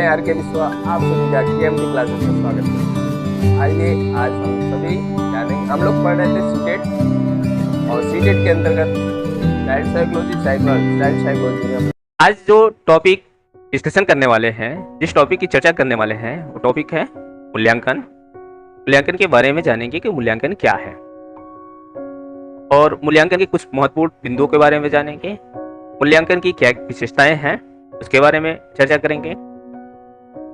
मैं आर के विश्वा, आप सभी का केएमटी क्लासेस में स्वागत है। आइए आज हम सभी जानेंगे, हम लोग पढ़ रहे थे सीटेट और सीटेट के अंतर्गत चाइल्ड साइकोलॉजी में आज जो टॉपिक डिस्कशन करने वाले हैं, जिस टॉपिक की चर्चा करने वाले हैं, वो टॉपिक है मूल्यांकन। मूल्यांकन के बारे में जानेंगे कि मूल्यांकन क्या है और मूल्यांकन के कुछ महत्वपूर्ण बिंदुओं के बारे में जानेंगे। मूल्यांकन की क्या विशेषताएं हैं उसके बारे में चर्चा करेंगे।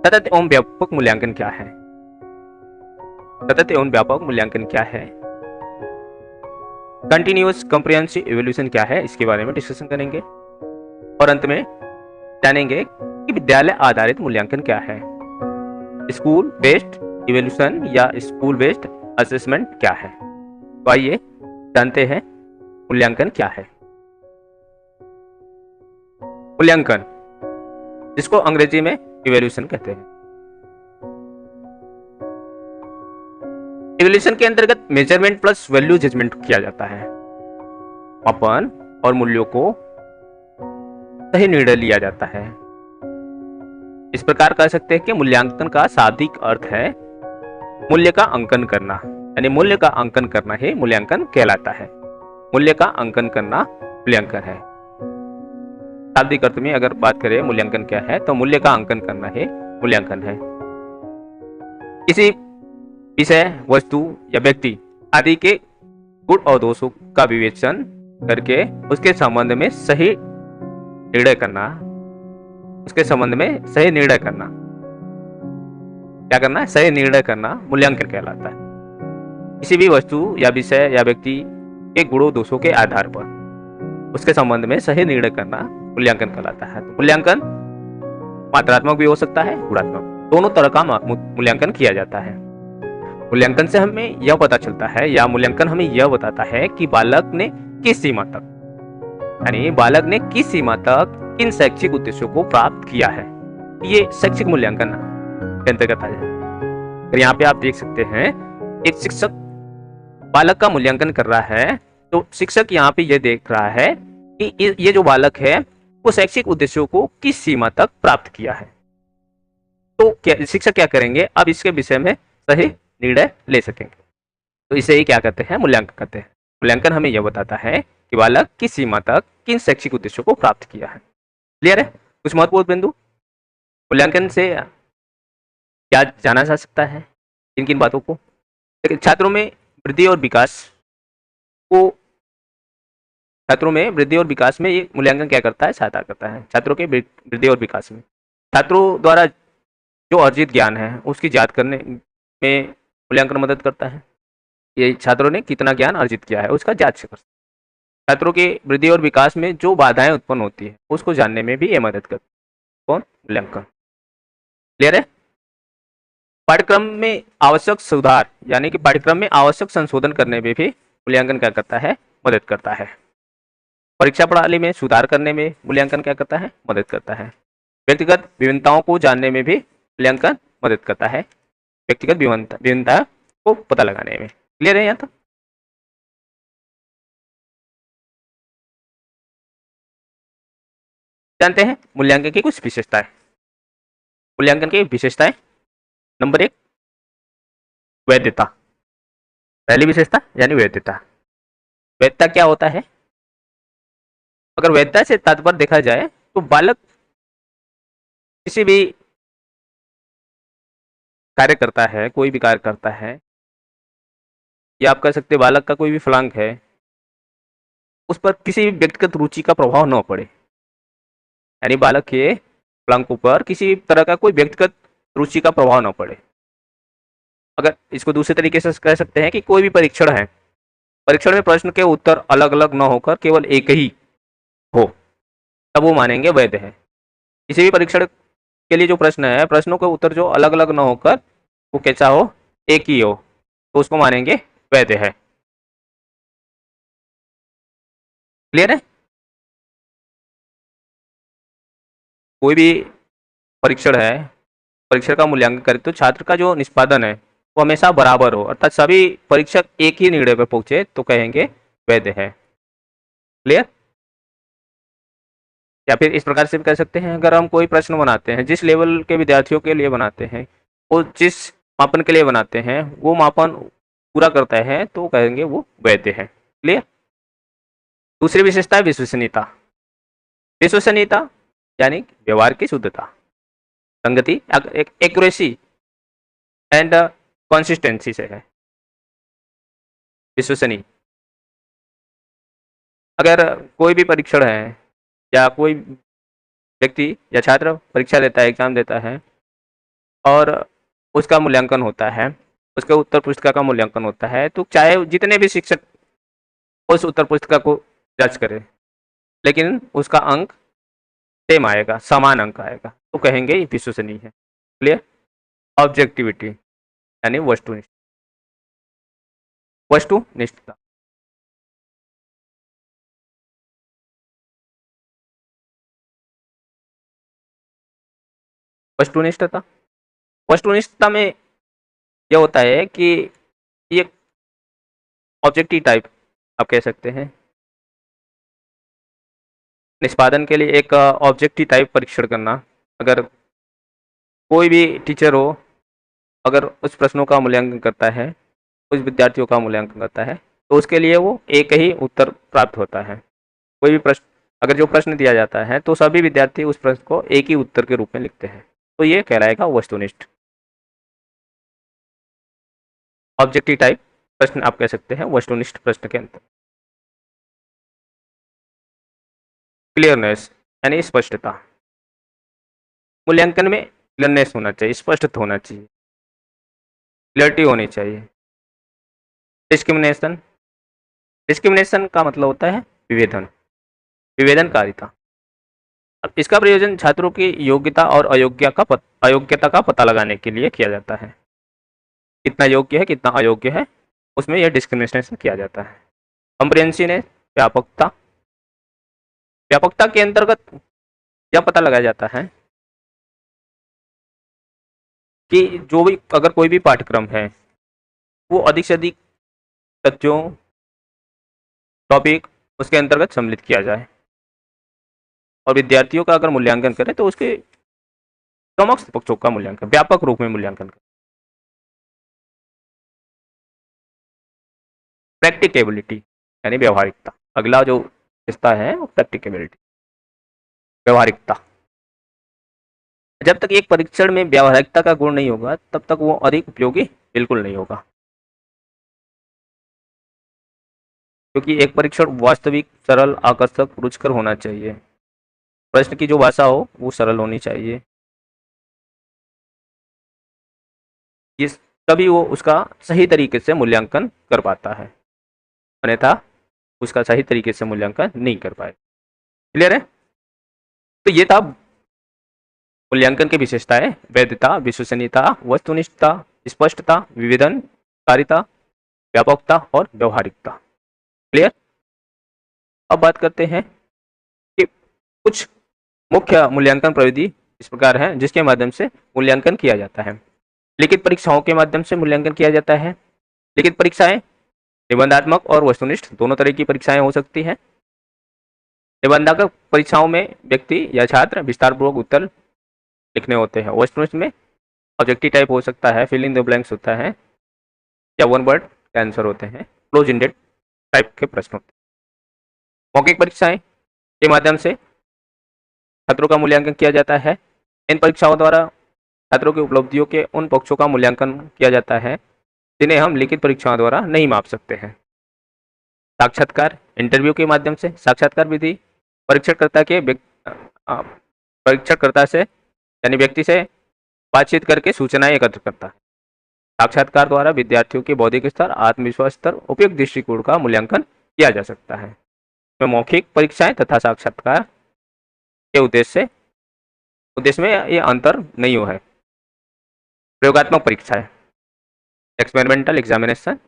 सतत एवं व्यापक मूल्यांकन क्या है, सतत एवं व्यापक मूल्यांकन क्या है, कंटिन्यूअस कॉम्प्रिहेंसिव इवैल्यूएशन क्या है, इसके बारे में डिस्कशन करेंगे। और अंत में जानेंगे कि विद्यालय आधारित मूल्यांकन क्या है, स्कूल बेस्ड इवैल्यूएशन या स्कूल बेस्ड असेसमेंट क्या है। तो आइए जानते हैं मूल्यांकन क्या है। मूल्यांकन, जिसको अंग्रेजी में इवैल्यूएशन कहते हैं। इवैल्यूएशन के अंतर्गत मेजरमेंट प्लस वैल्यू जजमेंट किया जाता है। मापन और मूल्यों को सही निर्णय लिया जाता है। इस प्रकार कह सकते हैं कि मूल्यांकन का शाब्दिक अर्थ है मूल्य का अंकन करना, यानी मूल्य का अंकन करना ही मूल्यांकन कहलाता है। मूल्य का अंकन करना मूल्यांकन है। शाब्दिक अर्थ में अगर बात करें मूल्यांकन क्या है, तो मूल्य का अंकन करना ही मूल्यांकन है। किसी विषय, वस्तु या व्यक्ति आदि के गुण और दोषों का विवेचन करके उसके संबंध में सही निर्णय करना, उसके संबंध में सही निर्णय करना, क्या करना है, सही निर्णय करना मूल्यांकन कहलाता है। किसी भी वस्तु या विषय या व्यक्ति के गुणों दोषों के आधार पर उसके संबंध में सही निर्णय करना मूल्यांकन कहलाता है। तो मूल्यांकन मात्रात्मक भी हो सकता है, गुणात्मक, दोनों तरह का मूल्यांकन किया जाता है। मूल्यांकन से हमें यह पता चलता है या मूल्यांकन हमें यह बताता है कि बालक ने किस सीमा तक, यानी बालक ने किस सीमा तक किन शैक्षिक उद्देश्यों को प्राप्त किया है। ये शैक्षिक मूल्यांकन के अंतर्गत आ जाए। तो यहाँ पे आप देख सकते हैं एक शिक्षक बालक का मूल्यांकन कर रहा है, तो शिक्षक यहाँ पे ये देख रहा है कि ये जो बालक है वो शैक्षिक उद्देश्यों को किस सीमा तक प्राप्त किया है। तो क्या शिक्षक क्या करेंगे, अब इसके विषय में सही निर्णय ले सकेंगे। तो इसे ही क्या कहते हैं, मूल्यांकन कहते हैं। मूल्यांकन हमें यह बताता है कि बालक किस सीमा तक किन शैक्षिक उद्देश्यों को प्राप्त किया है। क्लियर है? कुछ महत्वपूर्ण बिंदु मूल्यांकन से क्या जाना जा सकता है, किन किन बातों को। छात्रों में वृद्धि और विकास को, छात्रों में वृद्धि और विकास में ये मूल्यांकन क्या करता है, सहायता करता है। छात्रों के वृद्धि और विकास में छात्रों द्वारा जो अर्जित ज्ञान है उसकी जांच करने में मूल्यांकन मदद करता है। ये छात्रों ने कितना ज्ञान अर्जित किया है उसका जांच करता है। छात्रों के वृद्धि और विकास में जो बाधाएं उत्पन्न होती है उसको जानने में भी ये मदद करता है। कौन? मूल्यांकन। क्लियर है? पाठ्यक्रम में आवश्यक सुधार, यानी कि पाठ्यक्रम में आवश्यक संशोधन करने में भी मूल्यांकन क्या करता है, मदद करता है। परीक्षा प्रणाली में सुधार करने में मूल्यांकन क्या करता है, मदद करता है। व्यक्तिगत विभिन्नताओं को जानने में भी मूल्यांकन मदद करता है, व्यक्तिगत विभिन्नता को पता लगाने में। क्लियर है यहाँ तक? जानते हैं मूल्यांकन की कुछ विशेषताएं। मूल्यांकन की विशेषताएं, नंबर 1 वैधता। पहली विशेषता यानी वैधता। वैधता क्या होता है? अगर वैधता से तात्पर्य देखा जाए तो बालक किसी भी कार्य करता है, कोई भी कार्य करता है, या आप कह सकते हैं बालक का कोई भी फलांक है, उस पर किसी भी व्यक्तिगत रुचि का प्रभाव न पड़े, यानी बालक के फलांकों पर किसी तरह का कोई व्यक्तिगत रुचि का प्रभाव न पड़े। अगर इसको दूसरे तरीके से कह सकते हैं कि कोई भी परीक्षण है, परीक्षण में प्रश्न के उत्तर अलग अलग न होकर केवल एक ही हो, तब वो मानेंगे वैध है। किसी भी परीक्षण के लिए जो प्रश्न है, प्रश्नों के उत्तर जो अलग अलग न होकर वो कैसा हो, एक ही हो, तो उसको मानेंगे वैध है। क्लियर है? कोई भी परीक्षण है, परीक्षण का मूल्यांकन करे तो छात्र का जो निष्पादन है वो हमेशा बराबर हो, अर्थात सभी परीक्षक एक ही निर्णय पर पहुंचे तो कहेंगे वैध है। क्लियर? या फिर इस प्रकार से भी कह सकते हैं, अगर हम कोई प्रश्न बनाते हैं जिस लेवल के विद्यार्थियों के लिए बनाते हैं, वो जिस मापन के लिए बनाते हैं वो मापन पूरा करता है तो कहेंगे वो वैध है। क्लियर। दूसरी विशेषता है विश्वसनीयता। विश्वसनीयता यानी व्यवहार की शुद्धता, संगति, एक्यूरेसी एंड कंसिस्टेंसी से है विश्वसनीय। अगर कोई भी परीक्षण है या कोई व्यक्ति या छात्र परीक्षा देता है, एग्जाम देता है और उसका मूल्यांकन होता है, उसके उत्तर पुस्तिका का मूल्यांकन होता है, तो चाहे जितने भी शिक्षक उस उत्तर पुस्तिका को जज करें, लेकिन उसका अंक सेम आएगा, समान अंक आएगा, तो कहेंगे ये विश्वसनीय है। क्लियर। ऑब्जेक्टिविटी यानी वस्तुनिष्ठ, वस्तुनिष्ठता। वस्तुनिष्ठता, वस्तुनिष्ठता में यह होता है कि ये ऑब्जेक्टिव टाइप आप कह सकते हैं, निष्पादन के लिए एक ऑब्जेक्टिव टाइप परीक्षण करना। अगर कोई भी टीचर हो, अगर उस प्रश्नों का मूल्यांकन करता है, उस विद्यार्थियों का मूल्यांकन करता है, तो उसके लिए वो एक ही उत्तर प्राप्त होता है। कोई भी प्रश्न, अगर जो प्रश्न दिया जाता है तो सभी विद्यार्थी उस प्रश्न को एक ही उत्तर के रूप में लिखते हैं, तो ये कहलाएगा वस्तुनिष्ठ। ऑब्जेक्टिव टाइप प्रश्न आप कह सकते हैं वस्तुनिष्ठ प्रश्न के अंतर। क्लियरनेस यानी स्पष्टता। मूल्यांकन में क्लियरनेस होना चाहिए, स्पष्ट होना चाहिए, क्लियरिटी होनी चाहिए। डिस्क्रिमिनेशन, डिस्क्रिमिनेशन का मतलब होता है विभेदन, विभेदनकारिता। अब इसका प्रयोजन छात्रों की योग्यता और अयोग्यता का पता लगाने के लिए किया जाता है। कितना योग्य है, कितना अयोग्य है, उसमें यह डिस्क्रिमिनेशन किया जाता है। कंप्रिहेंसिवनेस, व्यापकता, व्यापकता के अंतर्गत यह पता लगाया जाता है कि जो भी, अगर कोई भी पाठ्यक्रम है वो अधिक से अधिक तथ्यों, टॉपिक उसके अंतर्गत सम्मिलित किया जाए, और विद्यार्थियों का अगर मूल्यांकन करें तो उसके समस्त पक्षों का मूल्यांकन, व्यापक रूप में मूल्यांकन करें। प्रैक्टिकेबिलिटी यानी व्यवहारिकता। अगला जो हिस्सा है वो प्रैक्टिकेबिलिटी, व्यवहारिकता। जब तक एक परीक्षण में व्यावहारिकता का गुण नहीं होगा तब तक वो अधिक उपयोगी बिल्कुल नहीं होगा, क्योंकि एक परीक्षण वास्तविक, सरल, आकर्षक, रुचिकर होना चाहिए। प्रश्न की जो भाषा हो वो सरल होनी चाहिए, ये तभी वो उसका सही तरीके से मूल्यांकन कर पाता है, अन्यथा उसका सही तरीके से मूल्यांकन नहीं कर पाए। क्लियर है। तो ये था मूल्यांकन की विशेषताएं: वैधता, विश्वसनीयता, वस्तुनिष्ठता, स्पष्टता, विवेदनकारिता, व्यापकता और व्यवहारिकता। क्लियर। अब बात करते हैं कि कुछ मुख्य मूल्यांकन प्रविधि इस प्रकार है जिसके माध्यम से मूल्यांकन किया जाता है। लिखित परीक्षाओं के माध्यम से मूल्यांकन किया जाता है। लिखित परीक्षाएं निबंधात्मक और वस्तुनिष्ठ दोनों तरह की परीक्षाएं हो सकती हैं। निबंधात्मक परीक्षाओं में व्यक्ति या छात्र विस्तारपूर्वक उत्तर लिखने होते हैं। वस्तुनिष्ठ में ऑब्जेक्टिव टाइप हो सकता है, फिल इन द ब्लैंक्स होता है, या वन वर्ड के आंसर होते हैं, क्लोज इंडेड टाइप के प्रश्न होते हैं। मौखिक परीक्षाएं के माध्यम से छात्रों का मूल्यांकन किया जाता है। इन परीक्षाओं द्वारा छात्रों की उपलब्धियों के उन पक्षों का मूल्यांकन किया जाता है जिन्हें हम लिखित परीक्षाओं द्वारा नहीं माप सकते हैं। साक्षात्कार, इंटरव्यू के माध्यम से साक्षात्कार विधि परीक्षणकर्ता से यानी व्यक्ति से बातचीत करके सूचनाएं एकत्र करता है। साक्षात्कार द्वारा विद्यार्थियों के बौद्धिक स्तर, आत्मविश्वास स्तर, उपयुक्त दृष्टिकोण का मूल्यांकन किया जा सकता है। तो मौखिक परीक्षाएं तथा साक्षात्कार के उद्देश्य में ये अंतर नहीं हुआ है। प्रयोगात्मक परीक्षाएं, एक्सपेरिमेंटल एग्जामिनेशन,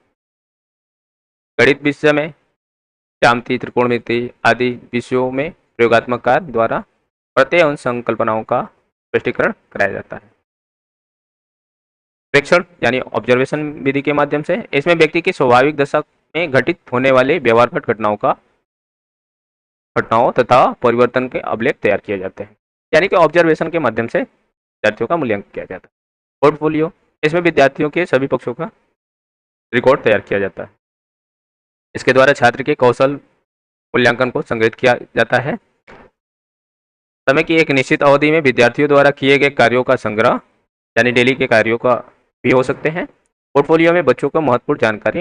गणित विषय में ज्यामिति, त्रिकोणमिति आदि विषयों में प्रयोगात्मक कार्य द्वारा प्रत्यय उन संकल्पनाओं का स्पष्टीकरण कराया जाता है। प्रेक्षण यानी ऑब्जर्वेशन विधि के माध्यम से इसमें व्यक्ति की स्वाभाविक दशा में घटित होने वाले व्यवहारगत घटनाओं का घटनाओं तथा परिवर्तन के अभिलेख तैयार किए जाते हैं, यानी कि ऑब्जर्वेशन के माध्यम से विद्यार्थियों का मूल्यांकन किया जाता है। पोर्टफोलियो, इसमें विद्यार्थियों के सभी पक्षों का रिकॉर्ड तैयार किया जाता है। इसके द्वारा छात्र के कौशल मूल्यांकन को संग्रहित किया जाता है। समय की एक निश्चित अवधि में विद्यार्थियों द्वारा किए गए कार्यों का संग्रह, यानी डेली के कार्यों का भी हो सकते हैं। पोर्टफोलियो में बच्चों को महत्वपूर्ण जानकारी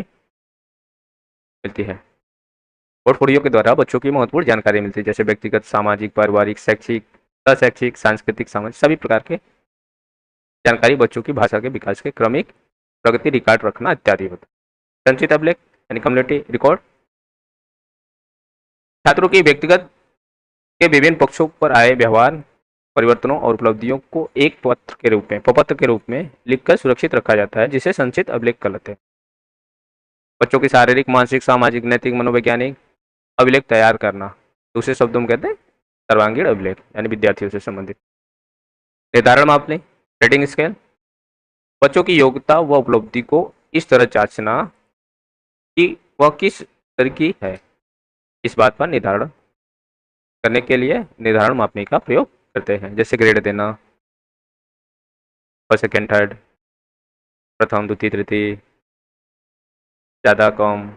मिलती है। पोर्टफोलियो के द्वारा बच्चों की महत्वपूर्ण जानकारी मिलती है, जैसे व्यक्तिगत, सामाजिक, पारिवारिक, शैक्षिक, अशैक्षिक, सांस्कृतिक, सामाजिक, सभी प्रकार के जानकारी, बच्चों की भाषा के विकास के क्रमिक प्रगति रिकॉर्ड रखना इत्यादि होता है। संचित अभिलेख यानी कम्युनिटी रिकॉर्ड, छात्रों की व्यक्तिगत के विभिन्न पक्षों पर आए व्यवहार, परिवर्तनों और उपलब्धियों को एक प्रपत्र के रूप में लिखकर सुरक्षित रखा जाता है, जिसे संचित अभिलेख कहते हैं। बच्चों की शारीरिक, मानसिक, सामाजिक, नैतिक, मनोवैज्ञानिक अभिलेख तैयार करना, दूसरे शब्दों में कहते हैं सर्वांगीण अभिलेख, यानी विद्यार्थियों से संबंधित। निर्धारण मापने, रेटिंग स्केल, बच्चों की योग्यता व उपलब्धि को इस तरह जांचना कि वह किस स्तर की है, इस बात पर निर्धारण करने के लिए निर्धारण मापने का प्रयोग करते हैं, जैसे ग्रेड देना, फर्स्ट सेकेंड थर्ड, प्रथम द्वितीय तृतीय, ज़्यादा कम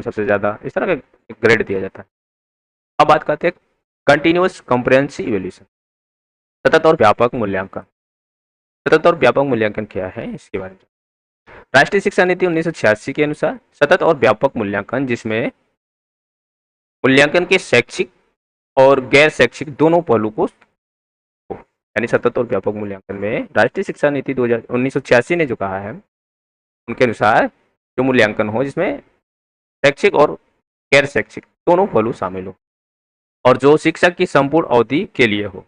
सबसे ज़्यादा, इस तरह का ग्रेड दिया जाता है। अब बात करते हैं कंटिन्यूअस कॉम्प्रिहेंसिव इवैल्यूएशन, सतत और व्यापक मूल्यांकन। सतत और व्यापक मूल्यांकन क्या है, इसके बारे में। राष्ट्रीय शिक्षा नीति 1986 के अनुसार सतत और व्यापक मूल्यांकन, जिसमें मूल्यांकन के शैक्षिक और गैर शैक्षिक दोनों पहलू को, यानी सतत और व्यापक मूल्यांकन में राष्ट्रीय शिक्षा नीति 1986 ने जो कहा है, उनके अनुसार जो मूल्यांकन हो जिसमें शैक्षिक और गैर शैक्षिक दोनों पहलू शामिल हो और जो शिक्षक की संपूर्ण अवधि के लिए हो,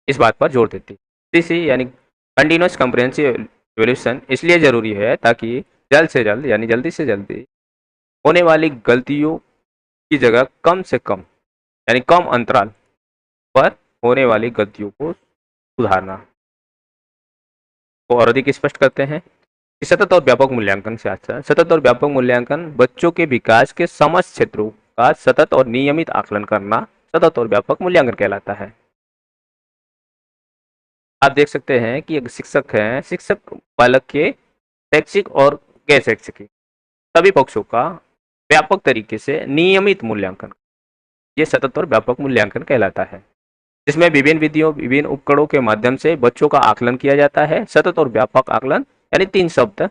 इस बात पर जोर देती है। यानी कंटिन्यूअस कॉम्प्रिहेंसिव इवैल्यूएशन इसलिए जरूरी है ताकि जल्द से जल्द, यानी जल्दी से जल्दी होने वाली गलतियों की जगह कम से कम, यानी कम अंतराल पर होने वाली गलतियों को सुधारना को और अधिक स्पष्ट करते हैं। सतत और व्यापक मूल्यांकन से आता है। सतत और व्यापक मूल्यांकन बच्चों के विकास के समस्त क्षेत्रों का सतत और नियमित आकलन करना सतत और व्यापक मूल्यांकन कहलाता है। आप देख सकते हैं कि एक शिक्षक है, शिक्षक बालक के शैक्षिक और गैर शैक्षिक सभी पक्षों का व्यापक तरीके से नियमित मूल्यांकन, ये सतत और व्यापक मूल्यांकन कहलाता है, जिसमें विभिन्न विधियों, विभिन्न उपकरणों के माध्यम से बच्चों का आकलन किया जाता है। सतत और व्यापक आकलन, यानी तीन शब्द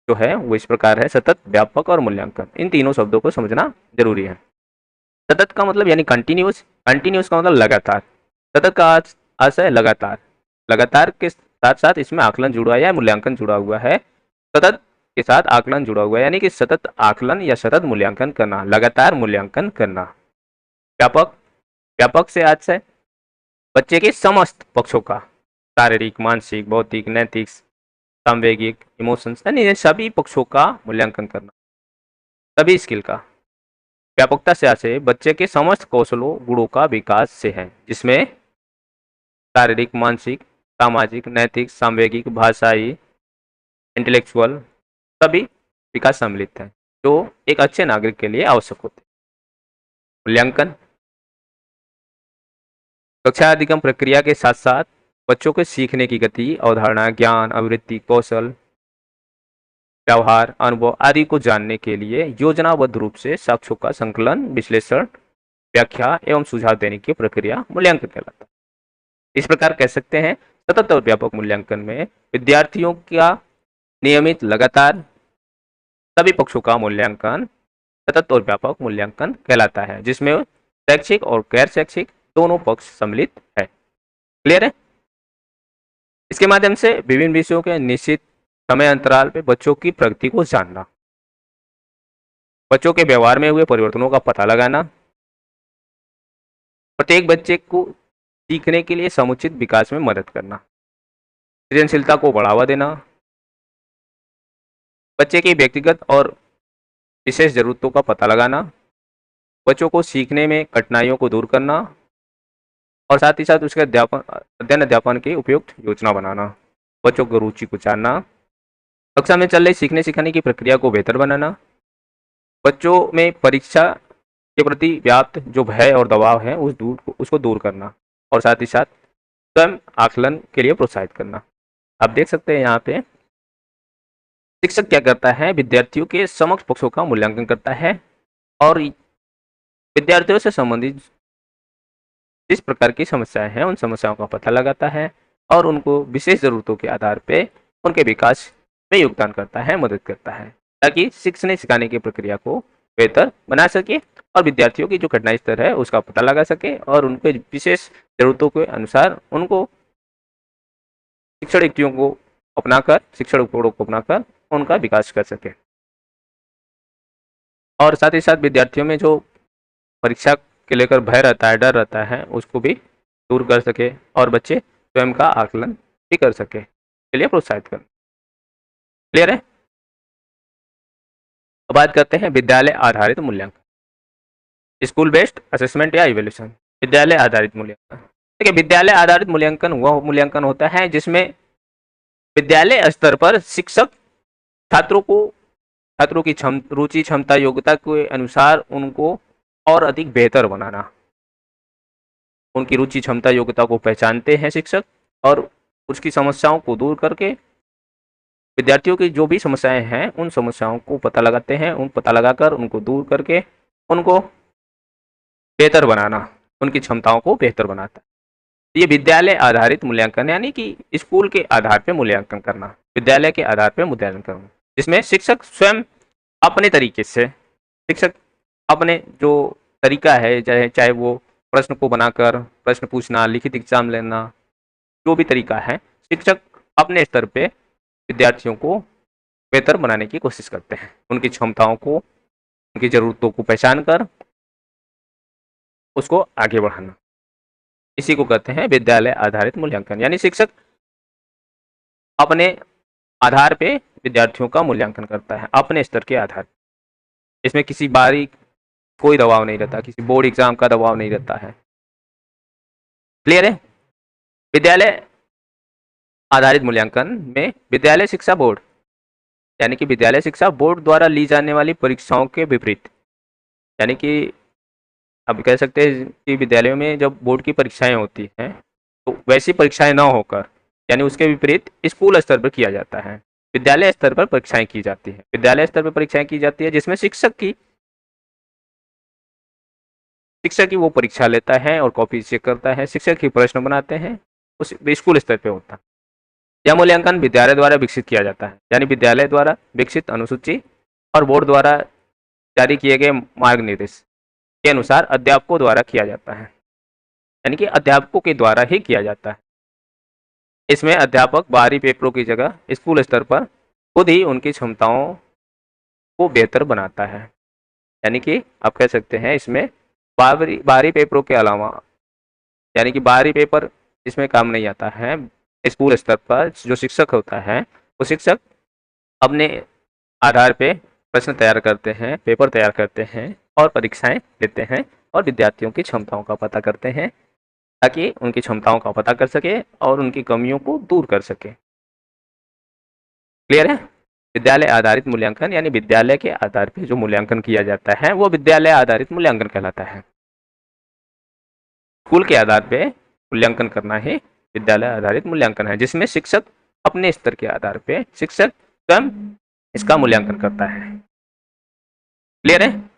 जो है वो इस प्रकार है, सतत, व्यापक और मूल्यांकन। इन तीनों शब्दों को समझना जरूरी है। सतत का मतलब यानी कंटिन्यूअस, कंटिन्यूअस का मतलब लगातार, सतत का अर्थ है लगातार, लगातार के साथ साथ इसमें आकलन जुड़ा है या मूल्यांकन जुड़ा हुआ है। सतत के साथ आकलन जुड़ा हुआ है, यानी कि सतत आकलन या सतत मूल्यांकन करना, लगातार मूल्यांकन करना। व्यापक, व्यापक से अर्थ है बच्चे के समस्त पक्षों का, शारीरिक, मानसिक, भौतिक, नैतिक, सामवेगिक, इमोशंस, यानी सभी पक्षों का मूल्यांकन करना, सभी स्किल का। व्यापकता से आशय बच्चे के समस्त कौशलों, गुणों का विकास से है, जिसमें शारीरिक, मानसिक, सामाजिक, नैतिक, सामवेगिक, भाषाई, इंटेलेक्चुअल सभी विकास सम्मिलित है, जो एक अच्छे नागरिक के लिए आवश्यक होते हैं। मूल्यांकन कक्षा अधिगम प्रक्रिया के साथ साथ बच्चों के सीखने की गति, अवधारणा, ज्ञान, आवृत्ति, कौशल, व्यवहार, अनुभव आदि को जानने के लिए योजनाबद्ध रूप से साक्ष्यों का संकलन, विश्लेषण, व्याख्या एवं सुझाव देने की प्रक्रिया मूल्यांकन कहलाता है। इस प्रकार कह सकते हैं सतत और व्यापक मूल्यांकन में विद्यार्थियों का नियमित, लगातार सभी पक्षों का मूल्यांकन सतत और व्यापक मूल्यांकन कहलाता है, जिसमें शैक्षिक और गैर शैक्षिक दोनों पक्ष सम्मिलित है। क्लियर है? इसके माध्यम से विभिन्न विषयों के निश्चित समय अंतराल पे बच्चों की प्रगति को जानना, बच्चों के व्यवहार में हुए परिवर्तनों का पता लगाना, प्रत्येक बच्चे को सीखने के लिए समुचित विकास में मदद करना, सृजनशीलता को बढ़ावा देना, बच्चे की व्यक्तिगत और विशेष जरूरतों का पता लगाना, बच्चों को सीखने में कठिनाइयों को दूर करना और साथ ही साथ उसके अध्ययन अध्यापन की उपयुक्त योजना बनाना, बच्चों की रुचि को जानना, कक्षा में चल रही सीखने सिखाने की प्रक्रिया को बेहतर बनाना, बच्चों में परीक्षा के प्रति व्याप्त जो भय और दबाव है उसको दूर करना, और साथ ही साथ स्वयं आकलन के लिए प्रोत्साहित करना। आप देख सकते हैं यहाँ पे शिक्षक क्या करता है, विद्यार्थियों के समक्ष पक्षों का मूल्यांकन करता है और विद्यार्थियों से संबंधित जिस प्रकार की समस्याएं हैं उन समस्याओं का पता लगाता है और उनको विशेष जरूरतों के आधार पे उनके विकास में योगदान करता है, मदद करता है, ताकि सीखने सिखाने की प्रक्रिया को बेहतर बना सके और विद्यार्थियों की जो कठिनाई स्तर है उसका पता लगा सके और उनके विशेष जरूरतों के अनुसार उनको शिक्षण युक्तियों को अपनाकर, शिक्षण उपकरणों को अपनाकर उनका विकास कर सके। और साथ ही साथ विद्यार्थियों में जो परीक्षा के लेकर भय रहता है, डर रहता है, उसको भी दूर कर सके और बच्चे स्वयं का आकलन भी कर सके, के लिए प्रोत्साहित करें। क्लियर है? अब बात करते हैं विद्यालय आधारित मूल्यांकन, स्कूल बेस्ड असेसमेंट या इवैल्यूएशन। विद्यालय आधारित मूल्यांकन, ठीक है, विद्यालय आधारित मूल्यांकन वह मूल्यांकन होता है जिसमें विद्यालय स्तर पर शिक्षक छात्रों की रुचि, क्षमता, योग्यता के अनुसार उनको और अधिक बेहतर बनाना। उनकी रुचि, क्षमता, योग्यता को पहचानते हैं शिक्षक और उसकी समस्याओं को दूर करके विद्यार्थियों की जो भी समस्याएं हैं उन समस्याओं को पता लगाते हैं, उन पता लगाकर उनको दूर करके उनको बेहतर बनाना, उनकी क्षमताओं को बेहतर बनाता है। ये विद्यालय आधारित मूल्यांकन, यानी कि स्कूल के आधार पर मूल्यांकन करना, विद्यालय के आधार पर मूल्यांकन करना, जिसमें शिक्षक स्वयं अपने तरीके से, शिक्षक अपने जो तरीका है, चाहे वो प्रश्न को बनाकर प्रश्न पूछना, लिखित एग्जाम लेना, जो भी तरीका है, शिक्षक अपने स्तर पे विद्यार्थियों को बेहतर बनाने की कोशिश करते हैं, उनकी क्षमताओं को, उनकी जरूरतों को पहचान कर उसको आगे बढ़ाना। इसी को कहते हैं विद्यालय आधारित मूल्यांकन, यानी शिक्षक अपने आधार पे विद्यार्थियों का मूल्यांकन करता है, अपने स्तर के आधार। इसमें किसी बारीक कोई दबाव नहीं रहता, किसी बोर्ड एग्जाम का दबाव नहीं रहता है। क्लियर है? विद्यालय आधारित मूल्यांकन में विद्यालय शिक्षा बोर्ड, यानी कि विद्यालय शिक्षा बोर्ड द्वारा ली जाने वाली परीक्षाओं के विपरीत, यानी कि अब कह सकते हैं कि विद्यालयों में जब बोर्ड की परीक्षाएं होती हैं तो वैसी परीक्षाएं ना होकर, यानी उसके विपरीत स्कूल स्तर पर किया जाता है, विद्यालय स्तर पर परीक्षाएं की जाती है। विद्यालय स्तर पर परीक्षाएं की जाती है जिसमें शिक्षक की वो परीक्षा लेता है और कॉपी चेक करता है, शिक्षक ही प्रश्न बनाते हैं, उस स्कूल स्तर पे होता है। यह मूल्यांकन विद्यालय द्वारा विकसित किया जाता है, यानी विद्यालय द्वारा विकसित अनुसूची और बोर्ड द्वारा जारी किए गए मार्ग निर्देश के अनुसार अध्यापकों द्वारा किया जाता है, यानी कि अध्यापकों के द्वारा ही किया जाता है। इसमें अध्यापक बाहरी पेपरों की जगह स्कूल स्तर पर खुद ही उनकी क्षमताओं को बेहतर बनाता है, यानी कि आप कह सकते हैं इसमें बाहरी पेपरों के अलावा, यानी कि बाहरी पेपर इसमें काम नहीं आता है। स्कूल स्तर पर जो शिक्षक होता है वो शिक्षक अपने आधार पे प्रश्न तैयार करते हैं, पेपर तैयार करते हैं और परीक्षाएं लेते हैं और विद्यार्थियों की क्षमताओं का पता करते हैं, ताकि उनकी क्षमताओं का पता कर सके और उनकी कमियों को दूर कर सके। क्लियर है? विद्यालय आधारित मूल्यांकन, यानी विद्यालय के आधार पर जो मूल्यांकन किया जाता है वो विद्यालय आधारित मूल्यांकन कहलाता है। स्कूल के आधार पे मूल्यांकन करना ही विद्यालय आधारित मूल्यांकन है, जिसमें शिक्षक अपने स्तर के आधार पे शिक्षक स्वयं इसका मूल्यांकन करता है। क्लियर है?